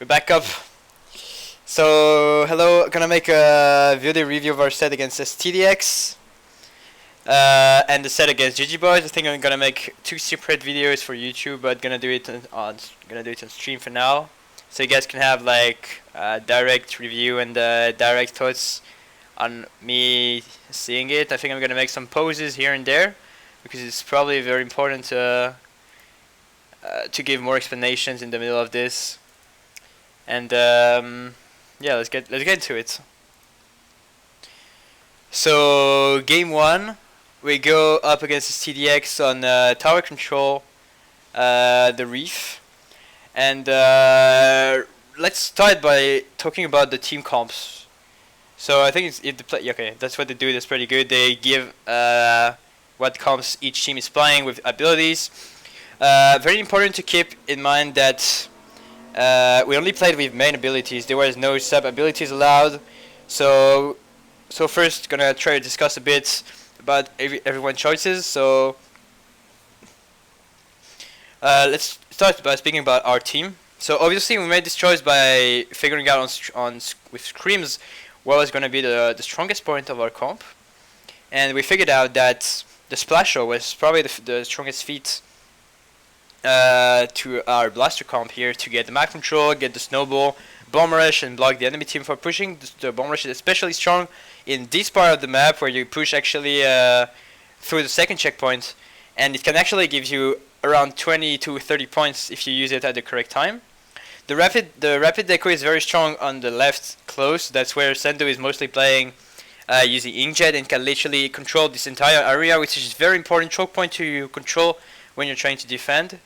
We're back up. So, hello, gonna make a video review of our set against STDX and the set against GG Boys. I think I'm gonna make two separate videos for YouTube, but gonna do it on stream for now, so you guys can have like direct review and direct thoughts on me seeing it. I think I'm gonna make some poses here and there because it's probably very important to give more explanations in the middle of this. And yeah, let's get into it. So game one, we go up against the STDX on tower control, the reef, and let's start by talking about the team comps. So I think it's if the play. Okay, that's what they do. That's pretty good. They give what comps each team is playing with abilities. Very important to keep in mind that we only played with main abilities. There was no sub abilities allowed. So first gonna try to discuss a bit about everyone's choices. So let's start by speaking about our team. So obviously we made this choice by figuring out with screams what was gonna be the strongest point of our comp, and we figured out that the Splasho was probably the strongest feat to our blaster comp here to get the map control, get the snowball, bomb rush, and block the enemy team for pushing. The bomb rush is especially strong in this part of the map where you push actually through the second checkpoint, and it can actually give you around 20 to 30 points if you use it at the correct time. The rapid deco is very strong on the left close. That's where Sendo is mostly playing using Inkjet and can literally control this entire area, which is very important choke point to control when you're trying to defend.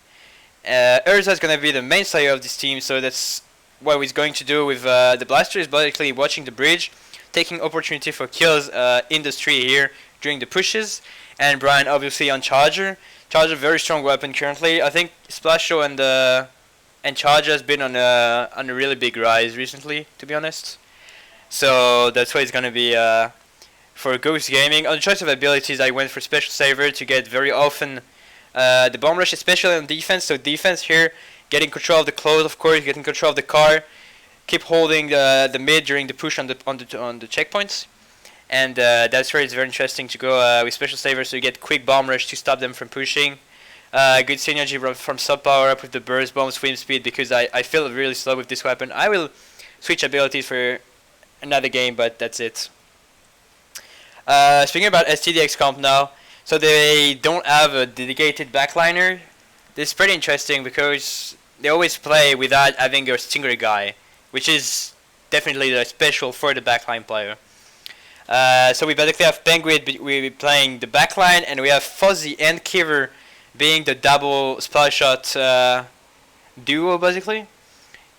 Urza is going to be the main slayer of this team, so that's what he's going to do with the blaster is basically watching the bridge, taking opportunity for kills in the street here during the pushes, and Brian obviously on Charger. Charger, very strong weapon currently. I think Splasho and Charger has been on a really big rise recently, to be honest. So that's why it's going to be for Ghost Gaming. On the choice of abilities, I went for Special Saver to get very often the bomb rush, especially on defense. So defense here, getting control of the close, of course, getting control of the car, keep holding the mid during the push on the checkpoints, and that's where it's very interesting to go with special savers. So you get quick bomb rush to stop them from pushing. Good synergy from sub power up with the burst bomb, swim speed, because I feel really slow with this weapon. I will switch abilities for another game, but that's it. Speaking about STDX comp now. So they don't have a dedicated backliner. This is pretty interesting because they always play without having a Stinger guy, which is definitely special for the backline player. So we basically have Penguin we playing the backline, and we have Fuzzy and Kiver being the double splash shot duo basically.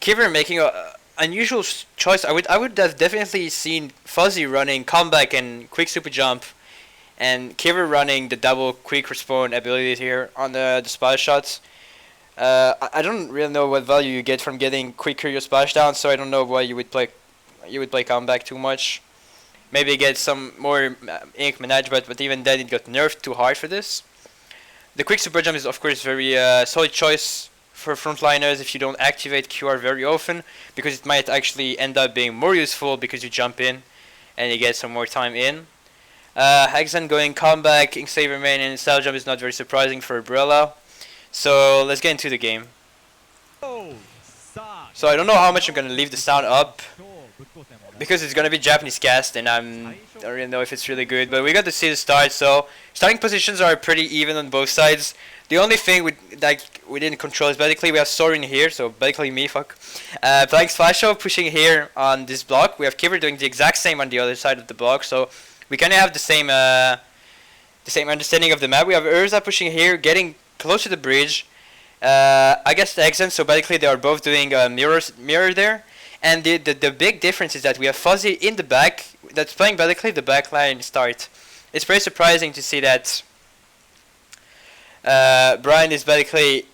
Kiver making a unusual choice. I would have definitely seen Fuzzy running comeback and quick super jump, and Kiver running the double quick respawn abilities here on the splash shots. I don't really know what value you get from getting quicker your splash down, so I don't know why you would play comeback too much. Maybe get some more ink manage, but even then it got nerfed too hard for this. The quick super jump is of course very solid choice for frontliners if you don't activate QR very often, because it might actually end up being more useful because you jump in and you get some more time in. Hexen going comeback, Ink Saver main, and style jump is not very surprising for Umbrella. So let's get into the game. So I don't know how much I'm gonna leave the sound up because it's gonna be Japanese cast, and I don't really know if it's really good. But we got to see the start. So starting positions are pretty even on both sides. The only thing we didn't control is basically we have Sorin here, so basically me, playing Splasho, pushing here on this block. We have Kiver doing the exact same on the other side of the block. So we kind of have the same understanding of the map. We have Urza pushing here, getting close to the bridge. I guess the accent. So basically, they are both doing a mirror there. And the big difference is that we have Fuzzy in the back that's playing basically the backline start. It's very surprising to see that Brian is basically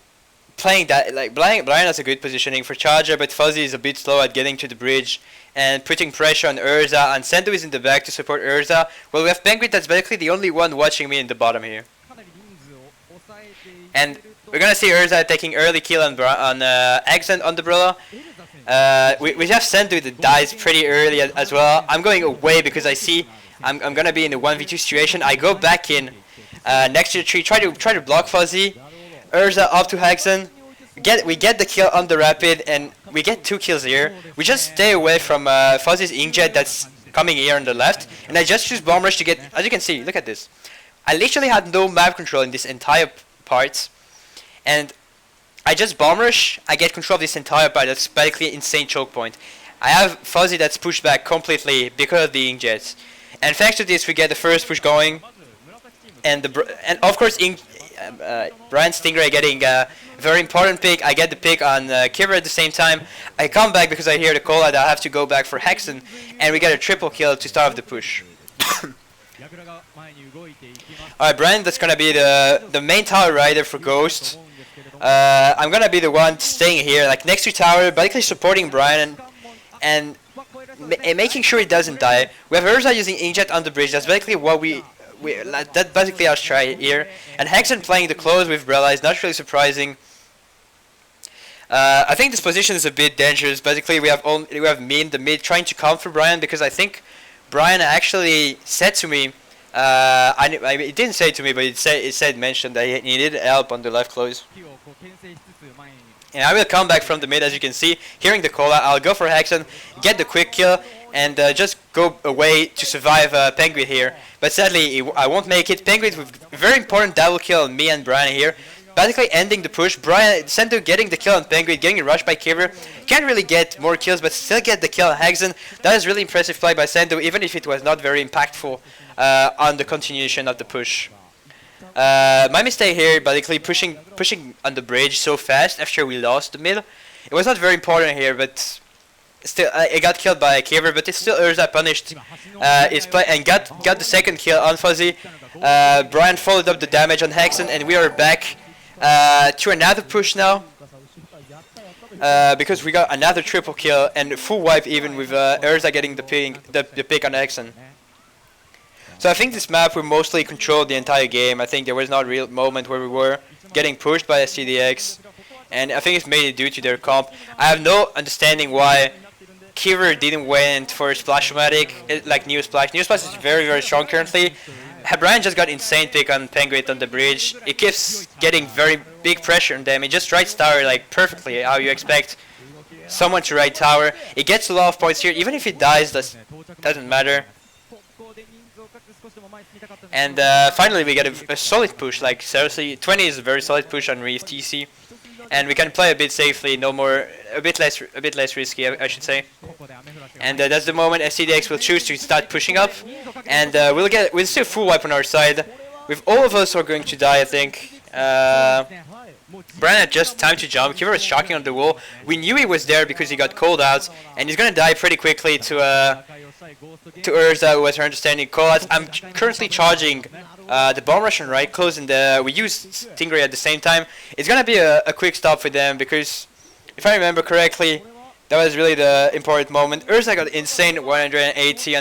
playing that. Like Brian has a good positioning for Charger, but Fuzzy is a bit slow at getting to the bridge and putting pressure on Urza, and Sendo is in the back to support Urza. Well, we have Penguin that's basically the only one watching me in the bottom here. And we're gonna see Urza taking early kill on Accent on the Brilla. We have Sendu that dies pretty early as well. I'm going away because I see I'm gonna be in a 1v2 situation. I go back in next to the tree, try to block Fuzzy. Urza up to Hexen. We get the kill on the Rapid, and we get 2 kills here. We just stay away from Fuzzy's Inkjet that's coming here on the left, and I just choose Bomb Rush to get. As you can see, look at this. I literally had no map control in this entire part, and I just Bomb Rush. I get control of this entire part. That's basically an insane choke point. I have Fuzzy that's pushed back completely because of the Inkjets, and thanks to this, we get the first push going, and of course Brian Stingray getting a very important pick. I get the pick on Kiver at the same time. I come back because I hear the call out. I have to go back for Hexen, and we get a triple kill to start off the push. Alright, Brian, that's gonna be the main tower rider for Ghost. I'm gonna be the one staying here, like next to tower, basically supporting Brian and making sure he doesn't die. We have Urza using Inkjet on the bridge. That's basically what that's basically our strat here. And Hexen playing the close with Brella is not really surprising. I think this position is a bit dangerous. Basically, we have me in the mid trying to come for Brian because I think Brian actually said to me, it didn't say to me, but it mentioned that he needed help on the left close. And I will come back from the mid, as you can see, hearing the call out. I'll go for Hexen, get the quick kill, and just go away to survive Penguin here. But sadly, I won't make it. Penguin with a very important double kill on me and Brian here. Basically ending the push. Brian, Sendu getting the kill on Penguin, getting rushed by Kiver. Can't really get more kills, but still get the kill on Hexen. That is really impressive play by Sendu, even if it was not very impactful on the continuation of the push. My mistake here, basically pushing on the bridge so fast after we lost the mid. It was not very important here, but still, it got killed by Kiver, but it's still Urza punished his play and got the second kill on Fuzzy. Brian followed up the damage on Hexen, and we are back to another push now. Because we got another triple kill and full wipe even with Urza getting the pick on Hexen. So I think this map we mostly controlled the entire game. I think there was not a real moment where we were getting pushed by STDX, and I think it's mainly due to their comp. I have no understanding why Kiver didn't went for Splash-O-Matic like New Splash. New Splash is very, very strong currently. Brian just got insane pick on Penguin on the bridge. It keeps getting very big pressure on them. It just rides tower like perfectly how you expect someone to ride tower. It gets a lot of points here. Even if it dies, that doesn't matter. And finally we get a solid push, like seriously 20 is a very solid push on Reef TC, and we can play a bit safely, a bit less risky, I should say. And that's the moment STDX will choose to start pushing up, and we'll still full wipe on our side. With all of us are going to die, I think. Brian had just time to jump. Kiver was shocking on the wall. We knew he was there because he got called out, and he's gonna die pretty quickly to Urza, who was her understanding callouts. I'm currently charging the bomb rush on right close, and we use Stingray at the same time. It's gonna be a quick stop for them because, if I remember correctly, that was really the important moment. Urza got insane 180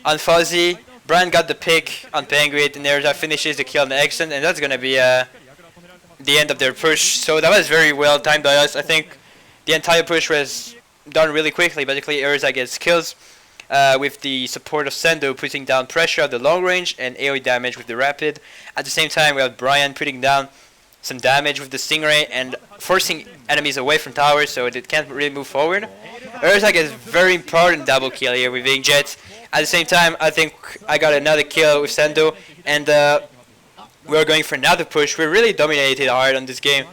on Fuzzy. Brian got the pick on Penguin, and Urza finishes the kill on the Hexen, and that's gonna be the end of their push. So that was very well timed by us. I think the entire push was done really quickly. Basically, Urza gets kills with the support of Sendu putting down pressure at the long range and AoE damage with the Rapid. At the same time, we have Brian putting down some damage with the Stingray and forcing enemies away from towers so it can't really move forward. Urza gets very important double kill here with Inkjet. At the same time, I think I got another kill with Sendu, and we're going for another push. We really dominated hard on this game,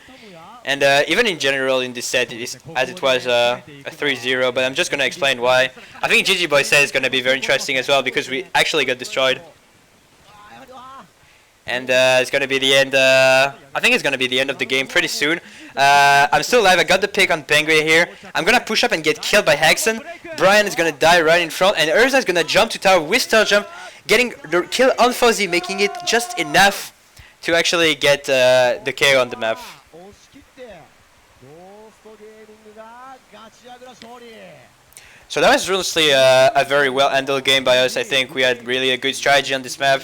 and even in general in this set, as it was a 3-0, but I'm just going to explain why. I think GG Boy said it's going to be very interesting as well because we actually got destroyed. And it's going to be the end, I think it's going to be the end of the game pretty soon. I'm still alive, I got the pick on Penguin here. I'm going to push up and get killed by Hexen. Brian is going to die right in front, and Urza is going to jump to tower with stealth jump, getting the kill on Fuzzy, making it just enough to actually get the KO on the map. So that was honestly a very well handled game by us. I think we had really a good strategy on this map.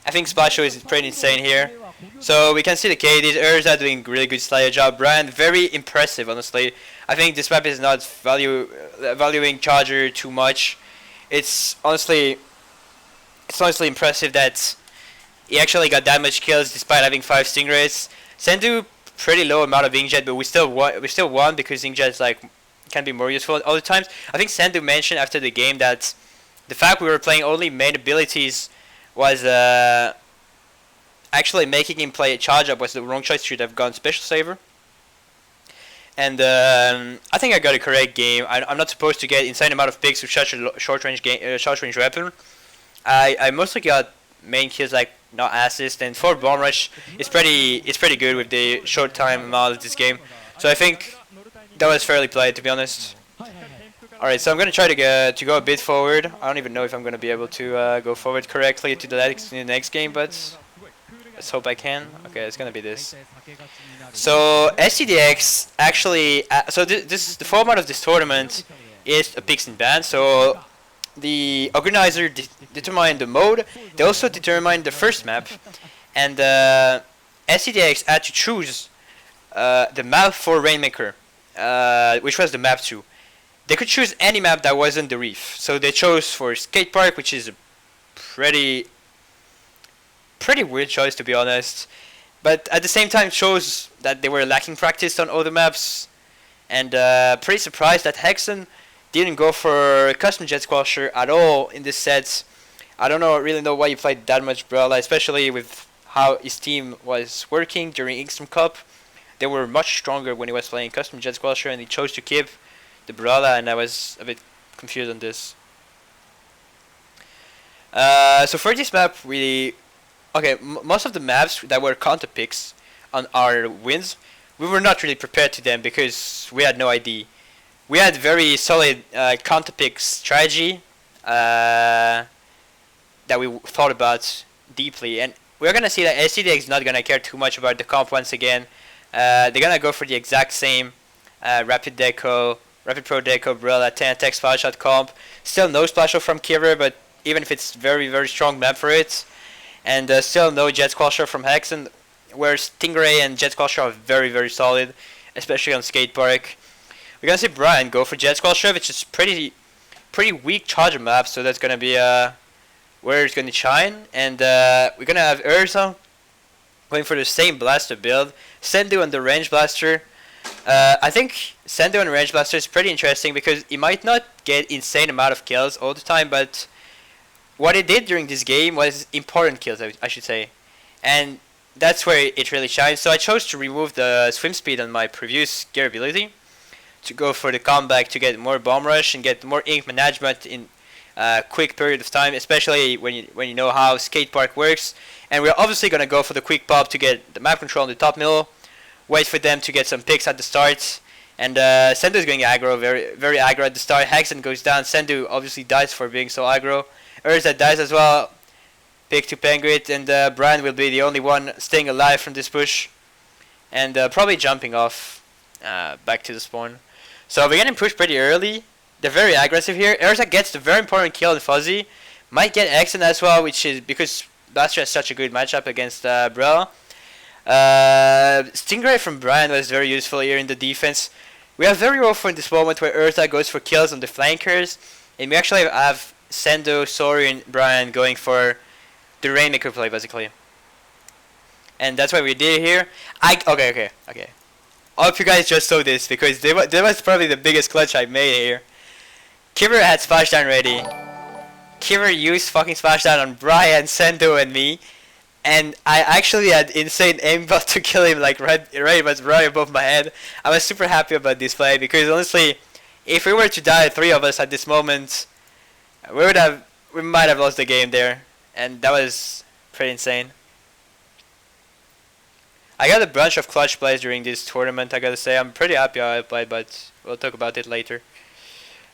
I think SPLATOON is pretty insane here. So we can see the KDs. Urza doing really good Slayer job. Brian, very impressive, honestly. I think this map is not valuing Charger too much. It's honestly impressive that he actually got that much kills despite having 5 Stingrays. Sendu, pretty low amount of Inkjet, but we still won because Inkjet can be more useful at other times. I think Sendu mentioned after the game that the fact we were playing only main abilities was actually making him play a charge up was the wrong choice. Should have gone special saver. And I think I got a correct game. I'm not supposed to get insane amount of picks with such a short range weapon. I mostly got main kills, like not assist, and for bomb rush it's pretty good with the short time amount of this game. So I think that was fairly played, to be honest. Alright, so I'm gonna try to go a bit forward. I don't even know if I'm gonna be able to go forward correctly to the next game, but let's hope I can. Okay, it's gonna be this. So STDX actually, this is the format of this tournament is a picks and ban. So the organizer determined the mode. They also determined the first map, and STDX had to choose the map for Rainmaker, which was the map 2. They could choose any map that wasn't the Reef. So they chose for Skate Park, which is a pretty weird choice, to be honest. But at the same time shows that they were lacking practice on other maps. And pretty surprised that Hexen didn't go for custom Jet Squasher at all in this set. I don't really know why he played that much Brella, especially with how his team was working during Inkstrom Cup. They were much stronger when he was playing custom Jet Squasher, and he chose to keep the Brella, and I was a bit confused on this. So for this map, most of the maps that were counter picks on our wins, we were not really prepared to them because we had no idea. We had very solid counter pick strategy that we thought about deeply, and we're gonna see that STDX is not gonna care too much about the comp once again. They're gonna go for the exact same Rapid Pro Deco, Brella, 10 attack splash shot comp. Still no splash off from Kiver, but even if it's very, very strong map for it. And still no Jet Squasher from Hexen, where Stingray and Jet Squasher are very, very solid, especially on Skate Park. We're gonna see Brian go for Jet Squasher, which is pretty weak charger map, so that's gonna be where it's gonna shine. And we're gonna have Urza going for the same blaster build. Sendu on the range blaster. I think Sendu on range blaster is pretty interesting because he might not get insane amount of kills all the time, but what he did during this game was important kills, I should say, and that's where it really shines. So I chose to remove the swim speed on my previous gear ability to go for the comeback to get more bomb rush and get more ink management in a quick period of time, especially when you know how Skate Park works. And we're obviously gonna go for the quick pop to get the map control on the top middle. Wait for them to get some picks at the start, and Sendu is going aggro, very, very aggro at the start. Hexen goes down. Sendu obviously dies for being so aggro. Urza dies as well. Pick to Penguin, and Brian will be the only one staying alive from this push, and probably jumping off back to the spawn. So we're getting pushed pretty early. They're very aggressive here. Urza gets the very important kill on Fuzzy. Might get Hexen as well, which is because Blaster has such a good matchup against Brella. Stingray from Brian was very useful here in the defense. We have very often in this moment where Urza goes for kills on the flankers, and we actually have Sendu, Sorin, Brian going for the Rainmaker play basically. And that's what we did here. Okay. I hope you guys just saw this because that was probably the biggest clutch I made here. Kiver had splashdown ready. Kiver used fucking splashdown on Brian, Sendu, and me. And I actually had insane aimbot to kill him, like right above my head. I was super happy about this play because honestly, if we were to die, 3 of us at this moment, we might have lost the game there, and that was pretty insane. I got a bunch of clutch plays during this tournament. I gotta say, I'm pretty happy how I played, but we'll talk about it later.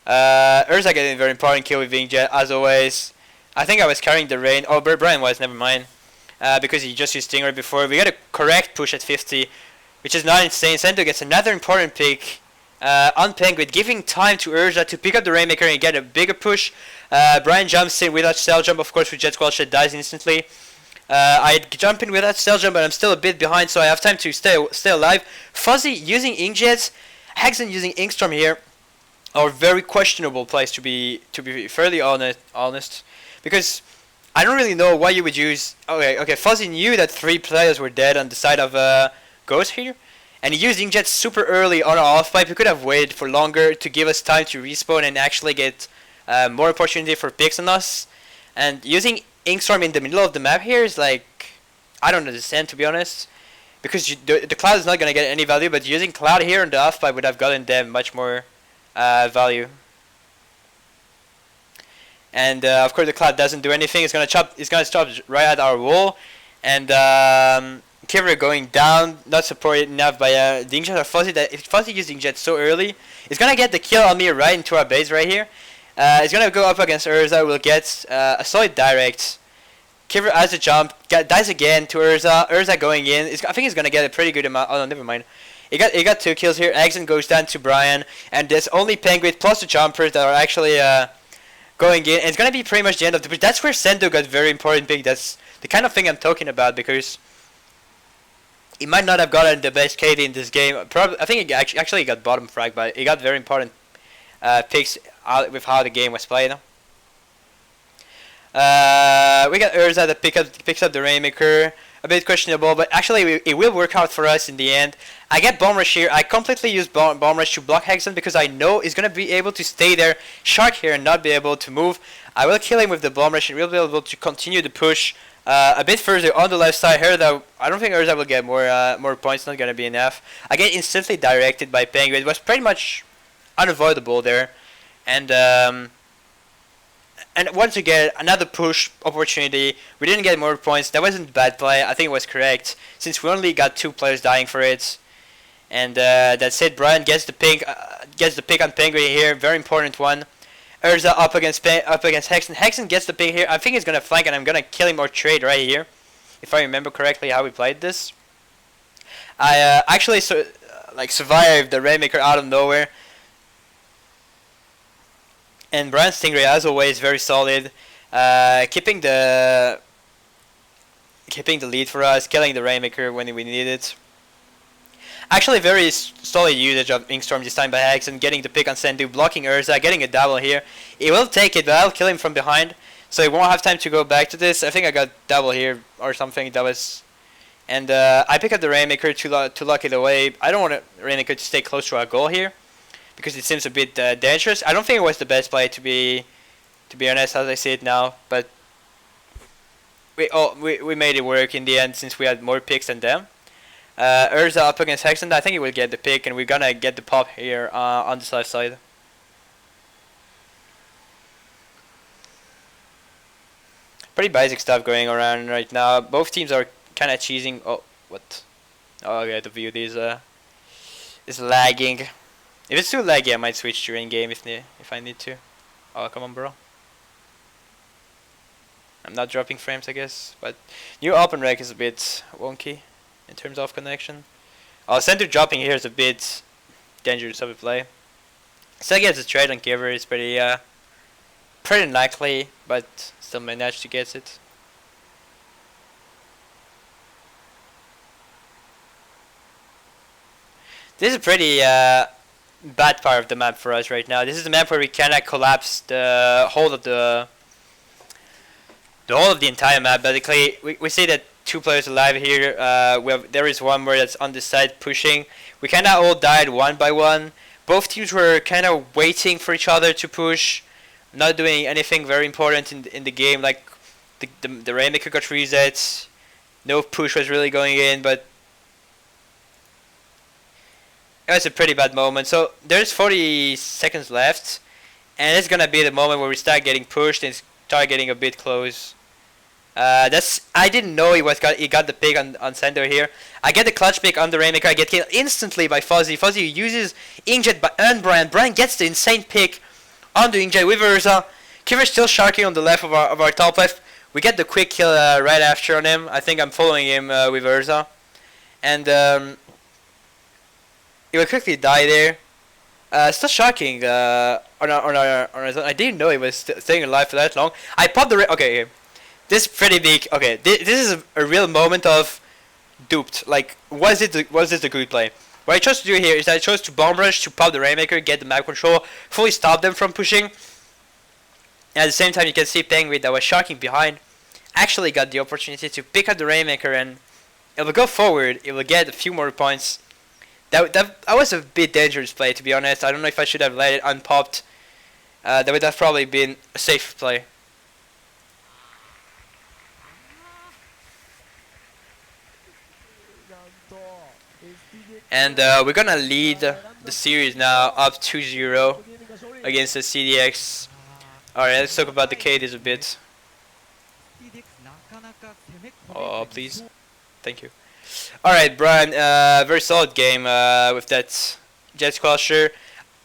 Urza getting a very important kill with Wingjet as always. I think I was carrying the rain. Oh, Brian was, never mind. Because he just used Stinger before. We got a correct push at 50, which is not insane. Sendu gets another important pick on Penguin, giving time to Urza to pick up the Rainmaker and get a bigger push. Brian jumps in without cell jump, of course, with Jet Squall Shed dies instantly. I jump in with that stealth jump, but I'm still a bit behind, so I have time to stay alive. Fuzzy using Inkjets, Hexen using Inkstorm here are very questionable plays to be fairly honest, because I don't really know why you would use. Okay, Fuzzy knew that 3 players were dead on the side of Ghost here, and he used Inkjet super early on our off pipe. He could have waited for longer to give us time to respawn and actually get more opportunity for picks on us. And using Inkstorm in the middle of the map here is like, I don't understand, to be honest, because the Cloud is not gonna get any value, but using Cloud here on the off pipe would have gotten them much more value. And of course the Cloud doesn't do anything. It's gonna stop right at our wall, and Kiver going down, not supported enough by the Inkjet or Fuzzy. That if Fuzzy used Inkjet so early, he's gonna get the kill on me right into our base right here. He's gonna go up against Urza. Will get a solid direct. Kiver has a jump, dies again to Urza. Urza going in. I think he's gonna get a pretty good amount. Oh no, never mind. He got 2 kills here. Exen goes down to Brian, and there's only Penguin plus the jumpers that are actually going in. And it's gonna be pretty much the end of the. But that's where Sendo got very important pick. That's the kind of thing I'm talking about, because he might not have gotten the best KD in this game. I think he actually got bottom frag, but he got very important picks with how the game was played. We got Urza that picks up the Rainmaker. A bit questionable, but actually it will work out for us in the end. I get Bomb Rush here. I completely use Bomb Rush to block Hexen because I know he's going to be able to stay there, Shark here, and not be able to move. I will kill him with the Bomb Rush and we'll be able to continue the push a bit further on the left side here. Though I don't think Urza will get more points, not going to be enough. I get instantly directed by Penguin. It was pretty much unavoidable there. And once again, another push opportunity. We didn't get more points. That wasn't a bad play. I think it was correct, since we only got 2 players dying for it. And that's it. Brian gets the pick on Penguin here. Very important one. Urza up against Hexen. Hexen gets the pick here. I think he's gonna flank, and I'm gonna kill him or trade right here, if I remember correctly how we played this. I actually survived the Rainmaker out of nowhere. And Brian Stingray, as always, very solid, keeping the lead for us, killing the Rainmaker when we need it. Actually, very solid usage of Inkstorm this time by Hexen, getting the pick on Sendu, blocking Urza, getting a double here. He will take it, but I'll kill him from behind, so he won't have time to go back to this. I think I got double here or something. That was, and I pick up the Rainmaker to lock it away. I don't want the Rainmaker to stay close to our goal here, because it seems a bit dangerous. I don't think it was the best play, to be honest, as I see it now. But we made it work in the end, since we had more picks than them. Urza up against Hexen. I think he will get the pick, and we're gonna get the pop here on the left side. Pretty basic stuff going around right now. Both teams are kind of cheesing. Oh, what? Oh, okay, the view is lagging. If it's too laggy, I might switch during game if I need to. Oh, come on, bro. I'm not dropping frames, I guess, but new open rec is a bit wonky in terms of connection. Oh, center dropping here is a bit dangerous of a play. Still gets a trade on Kiver. It's pretty unlikely, but still managed to get it. This is a pretty bad part of the map for us right now. This is the map where we kinda collapse the whole of the entire map. Basically, we see that 2 players alive here. There is one more that's on the side pushing. We kinda all died one by one. Both teams were kinda waiting for each other to push, not doing anything very important in the game. Like the Rainmaker got reset. No push was really going in, but it was a pretty bad moment. So there's 40 seconds left, and it's gonna be the moment where we start getting pushed and start getting a bit close. I didn't know he got the pick on Sendo here. I get the clutch pick on the Rainmaker. I get killed instantly by Fuzzy. Fuzzy uses Inkjet and Brian. Brian gets the insane pick on the Inkjet with Urza. Kiver's still sharking on the left of our top left. We get the quick kill right after on him. I think I'm following him with Urza, and he will quickly die there. Still shocking. I didn't know he was staying alive for that long. I popped the okay. This is pretty big. Okay, this is a real moment of duped. Like, was this the good play? What I chose to do here is that I chose to bomb rush to pop the Rainmaker, get the map control, fully stop them from pushing. And at the same time, you can see Penguin that was shocking behind actually got the opportunity to pick up the Rainmaker, and it will go forward. It will get a few more points. That was a bit dangerous play, to be honest. I don't know if I should have let it unpopped. That would have probably been a safe play. And we're gonna lead the series now up 2-0 against the STDX. Alright, let's talk about the KDs a bit. Oh, please. Thank you. Alright, Brian, very solid game with that Jet Squasher.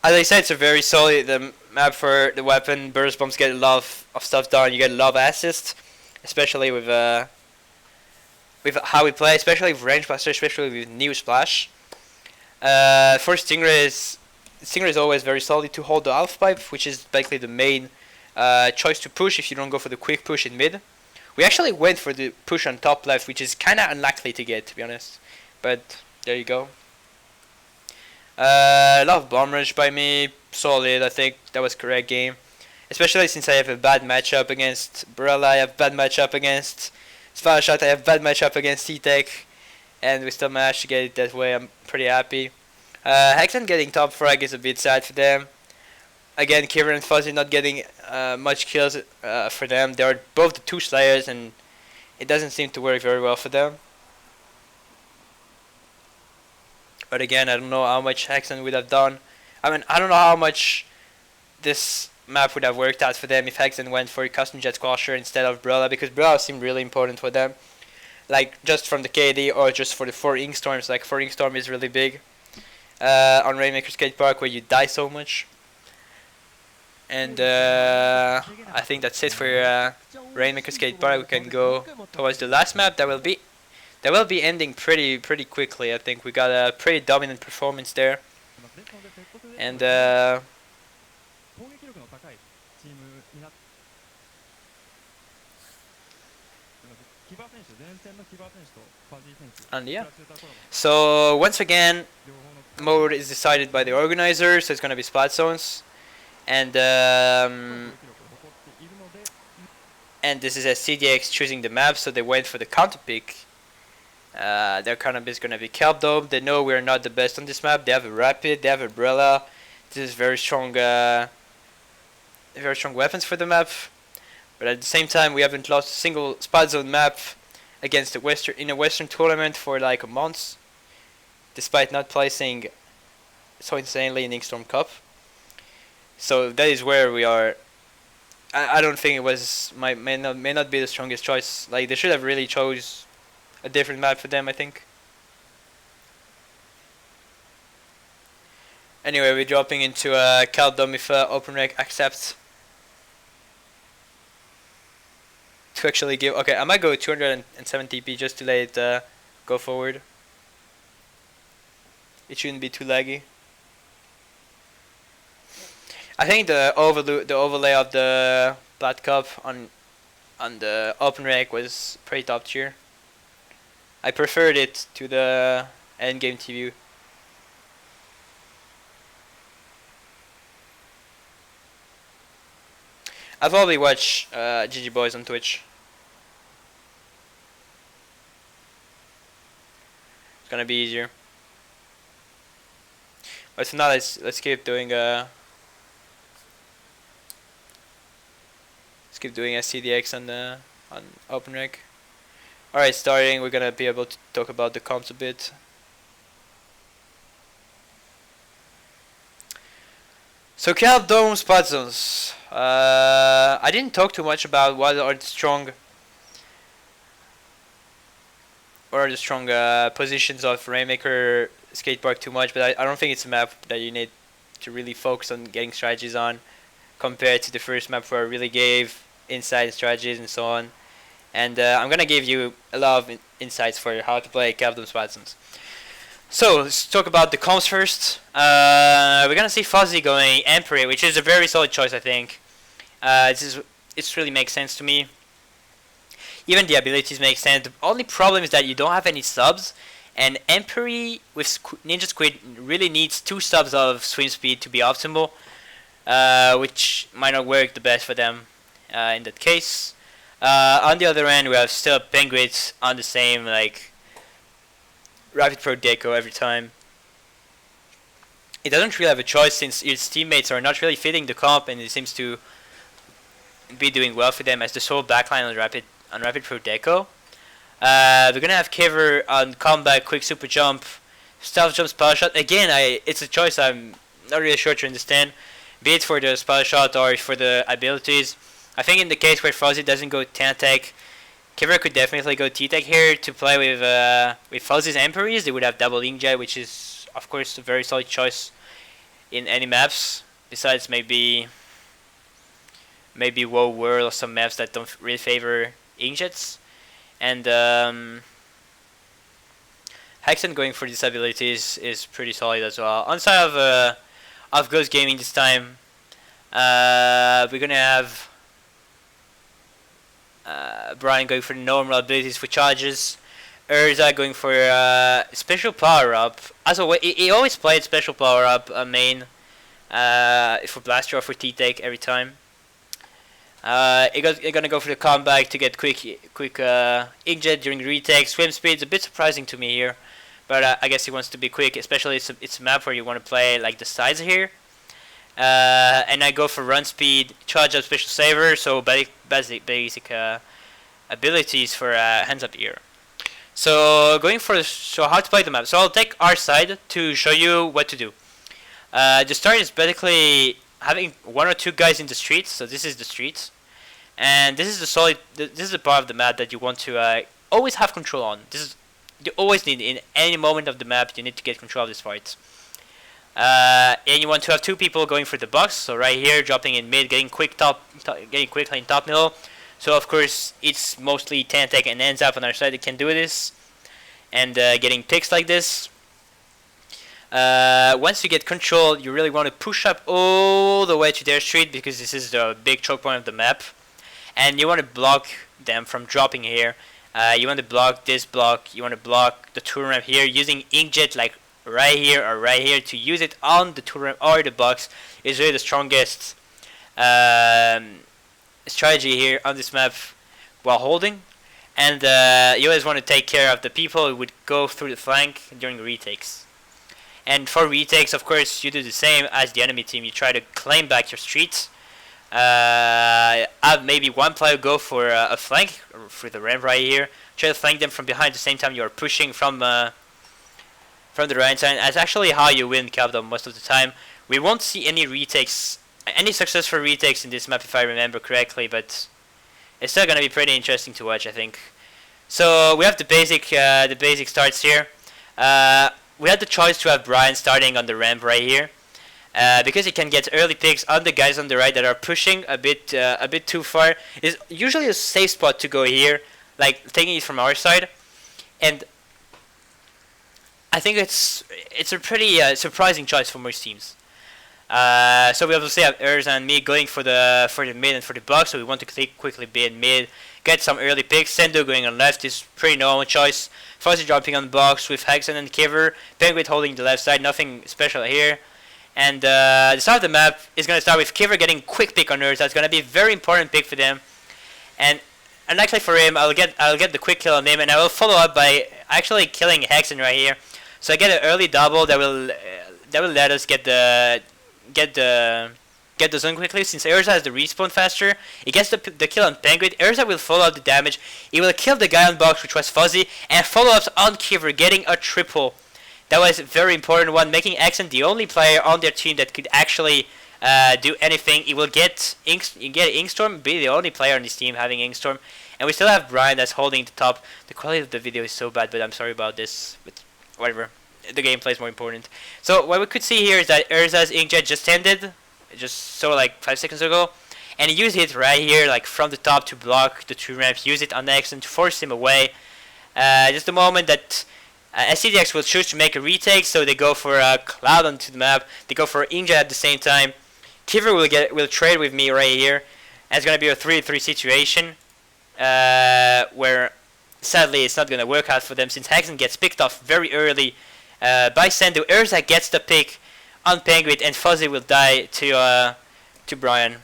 As I said, it's a very solid map for the weapon. Burst bombs get a lot of stuff done. You get a lot of assists, especially with how we play, especially with Range Blaster, especially with New Splash. For Stingray is always very solid to hold the Alpha Pipe, which is basically the main choice to push if you don't go for the quick push in mid. We actually went for the push on top left, which is kind of unlikely to get, to be honest. But there you go. A lot of bomb rush by me, solid. I think that was correct game, especially since I have a bad matchup against Barella. I have a bad matchup against Spellshot. I have a bad matchup against T-Tech, and we still managed to get it that way. I'm pretty happy. Hexen getting top frag is a bit sad for them. Again, Kieran and Fuzzy not getting much kills for them. They are both the 2 Slayers, and it doesn't seem to work very well for them. But again, I don't know how much Hexen would have done. I mean, I don't know how much this map would have worked out for them if Hexen went for a custom Jet Squasher instead of Brella, because Brella seemed really important for them. Like, just from the KD or just for the 4 Ink Storms. Like, 4 Ink Storm is really big on Rainmaker Skate Park, where you die so much. And I think that's it for Rainmaker Skate Park. We can go towards the last map. That will be ending pretty quickly. I think we got a pretty dominant performance there. And yeah. So once again, mode is decided by the organizer, so it's gonna be splat zones. And this is STDX choosing the map, so they went for the counter pick. Their counter pick is gonna be Kelp Dome. They know we're not the best on this map. They have a Rapid, they have a Brella. This is very strong weapons for the map. But at the same time, we haven't lost a single spot zone map against in a Western tournament for like a month, despite not placing so insanely in Inkstorm Cup. So that is where we are. I don't think it was may not be the strongest choice. Like, they should have really chose a different map for them, I think. Anyway, we're dropping into Caldom if OpenRec accepts to actually give. Okay, I might go 207 TP just to let it go forward. It shouldn't be too laggy. I think the overlay of the Plat Cup on the OpenRec was pretty top tier. I preferred it to the endgame TV. I'll probably watch GG Boys on Twitch. It's gonna be easier. But for now, let's keep doing let's keep doing STDX on OpenRec. Alright, starting, we're gonna be able to talk about the comps a bit. So Kelp Dome spot zones. I didn't talk too much about what are the strong positions of Rainmaker Skatepark too much, but I don't think it's a map that you need to really focus on getting strategies on compared to the first map where I really gave insight strategies and so on. And I'm gonna give you a lot of insights for how to play Kelp Dome spot zones. So let's talk about the comps first. We're gonna see Fuzzy going Emperor, which is a very solid choice, I think. It really makes sense to me. Even the abilities make sense. The only problem is that you don't have any subs, and Empery with Ninja Squid really needs 2 subs of swim speed to be optimal, which might not work the best for them in that case. On the other end, we have still Penguins on the same like Rapid Pro Deco every time. It doesn't really have a choice since its teammates are not really fitting the comp, and it seems to be doing well for them as the sole backline on Rapid Pro Deco. We're gonna have Kiver on comeback, quick super jump, stealth jump, spell shot. Again, it's a choice I'm not really sure to understand, be it for the spell shot or for the abilities. I think in the case where Fuzzy doesn't go Tan-Tech, Kiver could definitely go T-Tech here to play with Fuzzy's Emperors. They would have double Inkjet, which is of course a very solid choice in any maps. Besides maybe WoW World or some maps that don't really favor Inkjets. And Hexen going for these abilities is pretty solid as well. On side of Ghost Gaming this time, we're gonna have Brian going for normal abilities for charges. Urza going for special power up. As always, he always played special power up main for Blaster or for T-Tech every time. You're gonna go for the comeback to get quick inkjet during retake. Swim speed's a bit surprising to me here, but I guess he wants to be quick, especially it's a map where you want to play like the sides here. And I go for run speed, charge up, special saver, so basic abilities for hands up here. So going for how to play the map. So I'll take our side to show you what to do. The start is basically having 1 or 2 guys in the streets. So this is the streets, and this is this is the part of the map that you want to always have control on. You always need in any moment of the map. You need to get control of this part. And you want to have 2 people going for the box. So right here, dropping in mid, getting quickly in top middle. So of course it's mostly Tan-Tech and ends up on our side that can do this, and getting picks like this. Once you get control, you really want to push up all the way to their street because this is the big choke point of the map, and you want to block them from dropping here. You want to block this block. You want to block the tour ramp here using inkjet like right here or right here to use it on the tour ramp or the box is really the strongest strategy here on this map while holding. And you always want to take care of the people who would go through the flank during retakes. And for retakes, of course, you do the same as the enemy team. You try to claim back your streets. Have maybe one player go for a flank for the ramp right here. Try to flank them from behind at the same time you are pushing from the right side. That's actually how you win Capdom most of the time. We won't see any retakes, any successful retakes in this map if I remember correctly, but it's still gonna be pretty interesting to watch, I think. So we have the basic starts here. We had the choice to have Brian starting on the ramp right here, because he can get early picks on the guys on the right that are pushing a bit too far. It's usually a safe spot to go here, like taking it from our side, and I think it's a pretty surprising choice for most teams. So we obviously have Urza and me going for the mid and for the box, so we want to quickly be in mid, get some early picks. Sendo going on left is pretty normal choice. Fuzzy dropping on the box with Hexen and Kiver. Penguin holding the left side, nothing special here. And the start of the map is going to start with Kiver getting quick pick on Urza. That's going to be a very important pick for them. And unlikely for him, I'll get the quick kill on him, and I will follow up by actually killing Hexen right here. So I get an early double that will let us get the zone quickly. Since Urza has the respawn faster, he gets the kill on Penguin. Urza will follow up the damage. He will kill the guy on box, which was Fuzzy, and follow ups on Kiver, getting a triple. That was a very important one, making Axon the only player on their team that could actually do anything. He will get Inkstorm, be the only player on this team having Inkstorm, and we still have Brian that's holding the top. The quality of the video is so bad, but I'm sorry about this. But whatever, the gameplay is more important. So what we could see here is that Urza's Inkjet just ended, like 5 seconds ago, and he used it right here, like from the top to block the 2 ramps. Use it on Nexon to force him away. Just the moment that STDX will choose to make a retake, so they go for a Cloud onto the map. They go for Inkjet at the same time. Kiver will trade with me right here, and it's gonna be a 3-3 situation. where sadly it's not gonna work out for them since Hexen gets picked off very early by Sendo. Urza gets the pick on Penguin, and Fuzzy will die to Brian.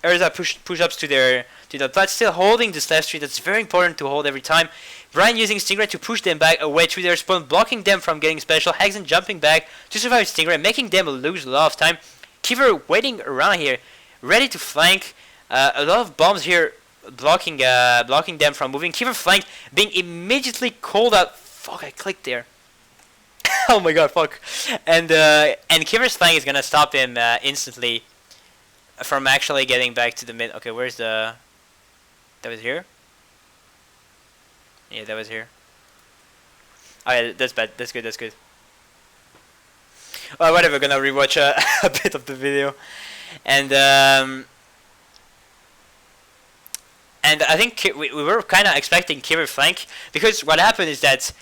Urza push-ups to the plat, still holding this left tree. That's very important to hold every time. Brian using Stingray to push them back away to their spawn, blocking them from getting special. Hexen jumping back to survive Stingray, making them lose a lot of time. Kiver waiting around here, ready to flank. A lot of bombs here blocking them from moving. Kiver flank being immediately called out. Fuck, I clicked there. Oh my god, fuck. And Kiver's flank is gonna stop him instantly from actually getting back to the mid. Okay, where's the... That was here? Yeah, that was here. Oh yeah, that's bad. That's good, that's good. Well, whatever, gonna rewatch a bit of the video. And I think we were kind of expecting Kiver flank, because what happened is that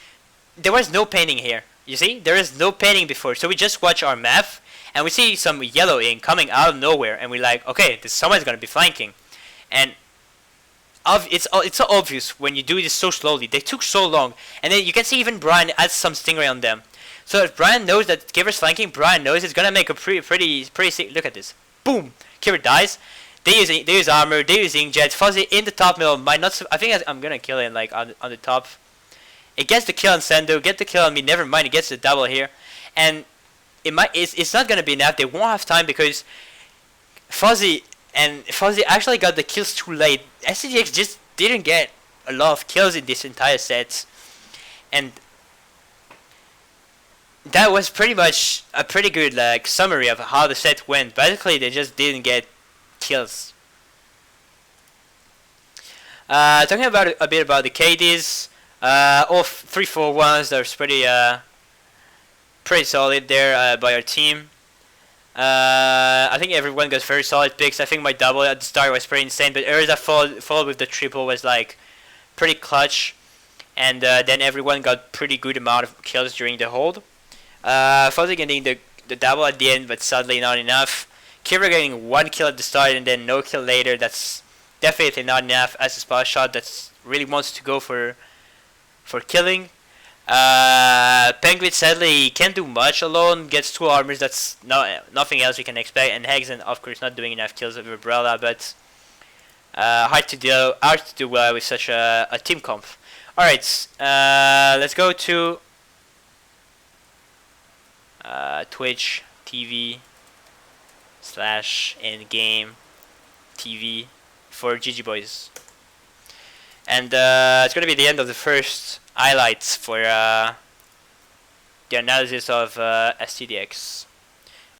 there was no painting here. You see? There is no painting before, so we just watch our map, and we see some yellow ink coming out of nowhere, and we're like, okay, someone's gonna be flanking. And it's so obvious when you do this so slowly. They took so long, and then you can see even Brian adds some Stingray on them. So if Brian knows that Kiver's flanking, Brian knows it's gonna make a pretty look at this. Boom! Kiver dies. They use armor. They use inkjet. Fuzzy in the top middle. Might not. I think I'm gonna kill him like on the top. It gets the kill on Sendo. Get the kill on me. Never mind. It gets the double here, and it's not gonna be enough. They won't have time because Fuzzy actually got the kills too late. STDX just didn't get a lot of kills in this entire set, and that was pretty much a pretty good like summary of how the set went. Basically, they just didn't get kills. Talking about a bit about the KDs, all 3-4-1s. That's pretty solid there by our team. I think everyone got very solid picks. I think my double at the start was pretty insane, but Urza followed with the triple was like pretty clutch, and then everyone got pretty good amount of kills during the hold. Fuzzy getting the double at the end, but sadly not enough. Kiver getting 1 kill at the start and then no kill later. That's definitely not enough as a spot shot that really wants to go for killing. Penguin sadly can't do much alone. Gets 2 armors. That's nothing else we can expect. And Hexen, of course, not doing enough kills with Umbrella, but hard to do well with such a team comp. All right, let's go to Twitch TV /in-game TV for GG Boys. And it's going to be the end of the first highlights for the analysis of STDX.